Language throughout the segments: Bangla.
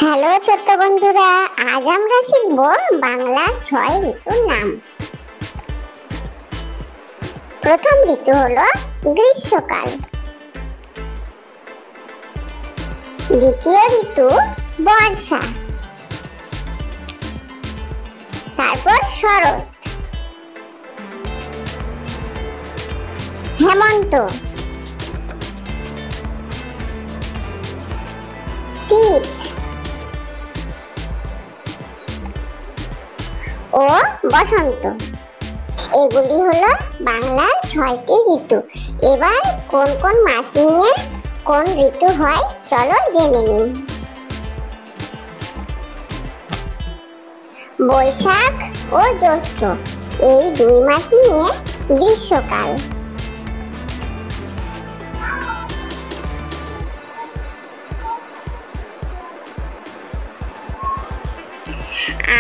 হ্যালো ছোট্ট বন্ধুরা, আজ আমরা শিখব বাংলার 6 ঋতুর নাম। প্রথম ঋতু হলো গ্রীষ্মকাল। দ্বিতীয় ঋতু বর্ষা, তারপর শরৎ, হেমন্ত, শীত ও বসন্ত। এগুলি হলো বাংলার 6টি ঋতু। এবার কোন কোন মাস নিয়ে কোন ঋতু হয় চলো জেনে নিই। বৈশাখ ও জ্যৈষ্ঠ এই 2 মাস নিয়ে গ্রীষ্মকাল।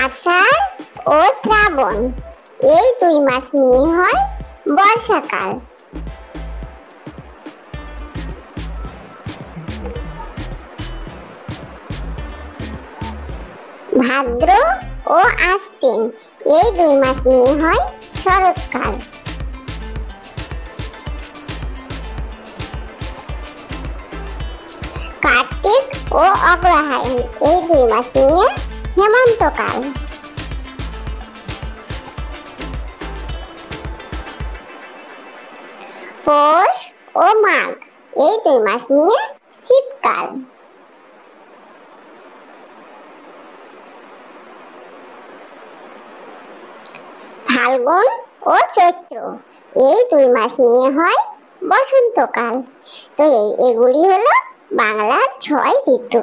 আষাঢ় ও শ্রাবণ এই 2 মাস নিয়ে হয় বর্ষাকাল। ভাদ্র ও আশ্বিন এই 2 মাস নিয়ে হয় শরৎকাল। কার্তিক ও অগ্রহায়ণ এই 2 মাস নিয়ে হেমন্তকাল। পৌষ ও মাঘ এই 2 মাস নিয়ে শীতকাল। ফাল্গুন ও চৈত্র এই 2 মাস নিয়ে হয় বসন্তকাল। তো এগুলি হলো বাংলার 6 ঋতু।